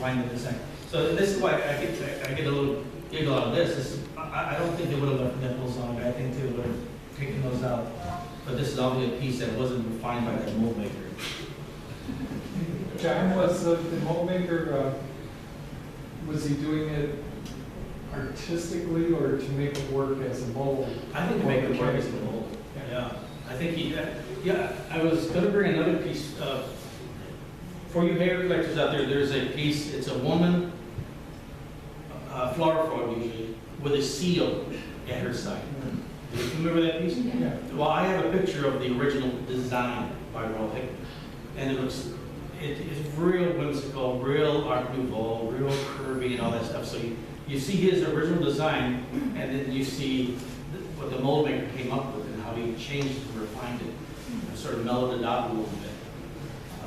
refine the design. So this is why I get a little giggle out of this. I don't think they would have left nipples on it. I think they would have taken those out. But this is obviously a piece that wasn't refined by that mold maker. John, was the mold maker, was he doing it artistically or to make it work as a mold? I think to make it work as a mold. Yeah. I think yeah, I was going to bring another piece. For you hair collectors out there, there's a piece, it's a woman, flower form usually, with a seal at her side. Do you remember that piece? Yeah. Well, I have a picture of the original design by Haeger, and it's real whimsical, real Art Nouveau, real curvy and all that stuff. So you see his original design, and then you see what the mold maker came up with and how he changed and refined it, and sort of mellowed it out a little bit,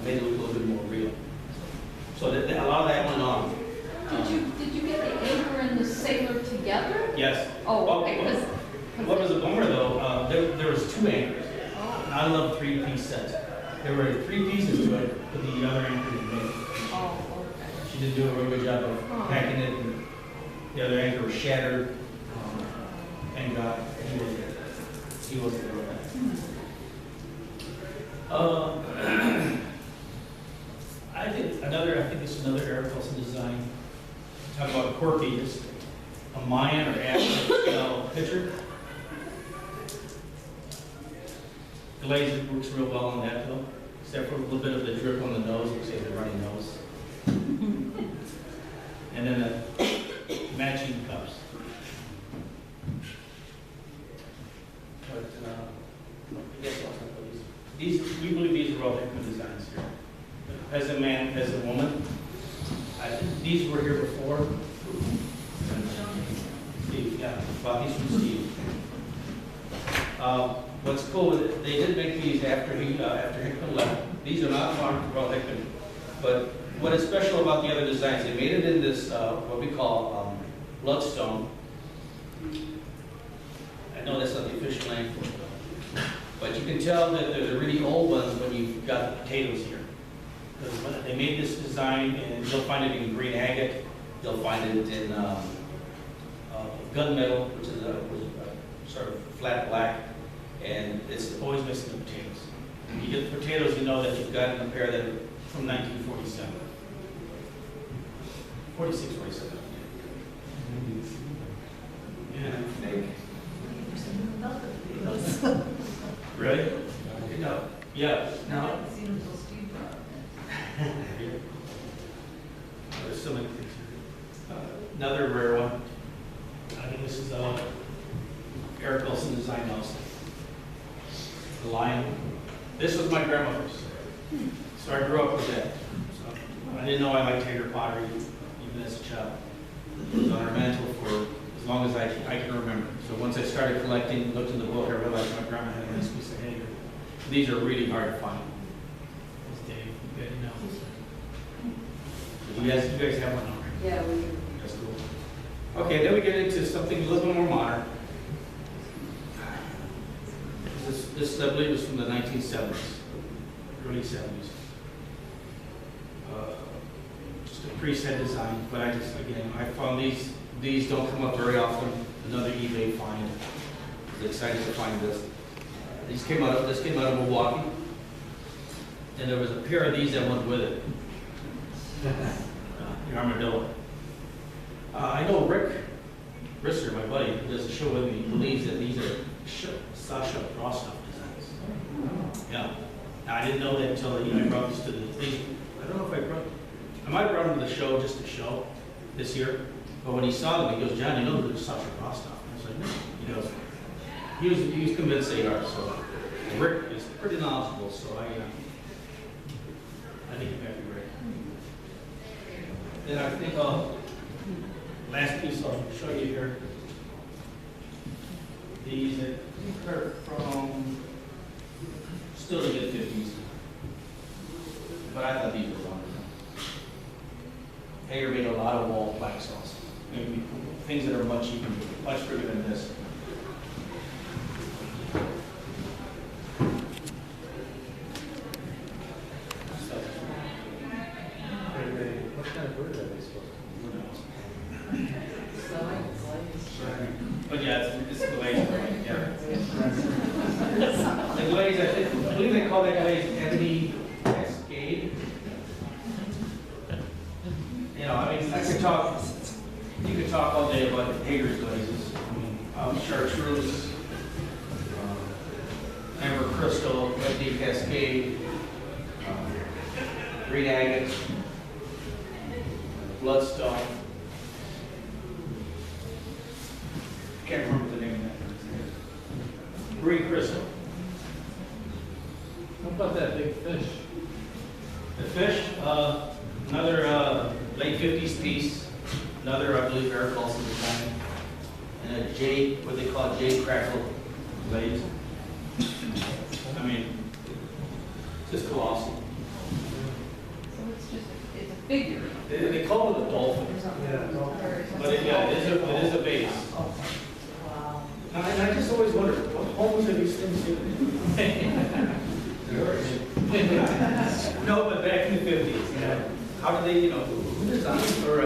made it look a little bit more real. So a lot of that went on. Did you get the Haeger and the sailor together? Yes. Oh, okay. What was a bummer though, there was two anchors. Oh. And I love three-piece sets. There were three pieces to it, but the other anchor didn't make it. Oh, okay. She did do a really good job of packing it, and the other anchor was shattered, and he wasn't there with that. I think it's another Eric Wilson design. Talk about quirky, just a Mayan or Aztec style picture. Glaze works real well on that though, except for a little bit of the drip on the nose, looks like a runny nose. And then the matching cups. But I guess I'll talk about these. We believe these are all Hickman designs here. As a man, as a woman. These were here before. Steve, yeah, bought these from Steve. What's cool, they did make these after Hickman left. These are not farmed from Hickman, but what is special about the other designs, they made it in this, what we call bloodstone. I know that's not the official name for it, but you can tell that they're the really old ones when you've got the potatoes here. Because when they made this design, and you'll find it in green agate, you'll find it in gunmetal, which is sort of flat black, and it's always missing the potatoes. When you get the potatoes, you know that you've got a pair that from 1947. 46, 47. Yeah, I think. Really? No. Yeah. No. There's so many things here. Another rare one. I think this is Eric Wilson design also. The lion. This was my grandmother's. So I grew up with that. So I didn't know I liked Haeger pottery even as a child. It was on our mantle for as long as I can remember. So once I started collecting, looked in the book, I realized my grandma had a nice piece of Haeger. These are really hard to find. Dave, you guys know. You guys have one, right? Yeah, we do. That's cool. Okay, then we get into something a little bit more modern. This I believe is from the 1970s, early 70s. Just a preset design, but I found these don't come up very often. Another eBay find. I was excited to find this. This came out of Milwaukee, and there was a pair of these that went with it. The armadillo. I know Rick Risser, my buddy, who does a show with me, believes that these are Sasha Rostov designs. Yeah. Now, I didn't know that until I brought these to I don't know if I might have brought them to the show just to show this year. But when he saw them, he goes, "John, you know they're Sasha Rostov." I was like, "No." He goes, he was convinced they are. So Rick is pretty knowledgeable. So I think it might be great. Then I think last piece I'll show you here. These are from still the mid-50s, but I thought these were wonderful. Haeger made a lot of wall plaques also. Maybe things that are much bigger than this. What kind of bird are they? glaze, I believe they call that glaze ebony cascade. You know, I mean, you could talk all day about Haeger's glazes. I mean, chartreuse, amber crystal, ebony cascade, green agate, bloodstone. Can't remember the name of that. Green crystal. How about that big fish? The fish, another late 50s piece, another, I believe, Eric Olson design, and a jade, what they call jade crackle glaze. I mean, just colossal. So it's a figure. They call it a dolphin, but yeah, it is a base. Wow. And I just always wondered, what homes are these things in? No, but back in the 50s, you know, how did they, you know, who designed or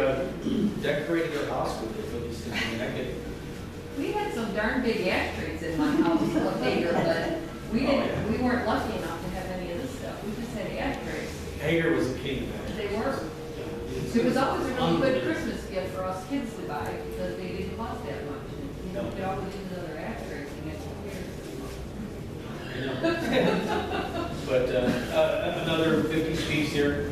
decorated their house with these things? I mean, I could, We had some darn big ashtrays in my house of Haeger, but we weren't lucky enough to have any of this stuff. We just had ashtrays. Haeger was the king of that. They were. It was always a really good Christmas gift for us kids to buy because they didn't cost that much. You know, you could always use other ashtrays and get But another 50s piece here.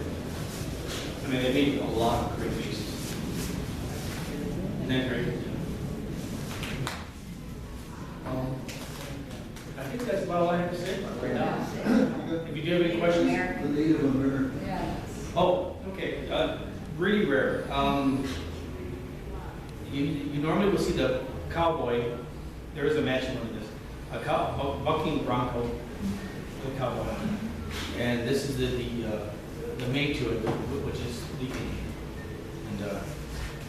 I mean, they made a lot of great pieces. Isn't that great? I think that's about all I have to say right now. If you do have any questions. The Native American. Yeah. Oh, okay. Really rare. You normally will see the cowboy. There is a matching one of this. A bucking bronco, the cowboy, and this is the mate to it, which is the Indian. And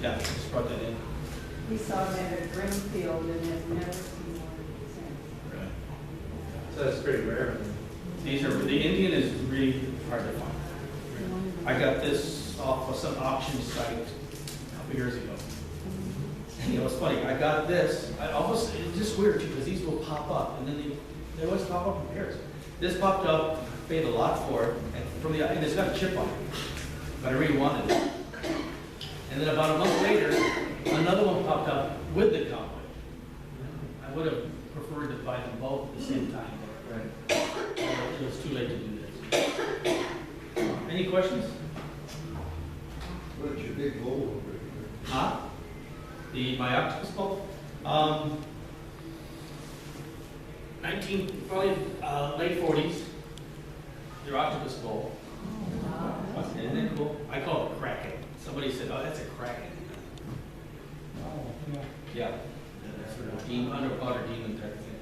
yeah, just brought that in. We saw that at Brimfield and have never seen one since. Right. So that's pretty rare. These are the Indian is really hard to find. I got this off of some auction site a couple years ago. And you know, it's funny. I got this. It's just weird too because these will pop up, and then they always pop up in pairs. This popped up, paid a lot for it, and it's got a chip on it, but I really wanted it. And then about a month later, another one popped up with the cowboy. I would have preferred to buy them both at the same time, but it was too late to do this. Any questions? What's your big bowl over there? Huh? My octopus bowl? probably late 40s. Their octopus bowl. Isn't that cool? I call it kraken. Somebody said, "Oh, that's a kraken." Oh, yeah. Yeah. That's sort of underwater demon type thing.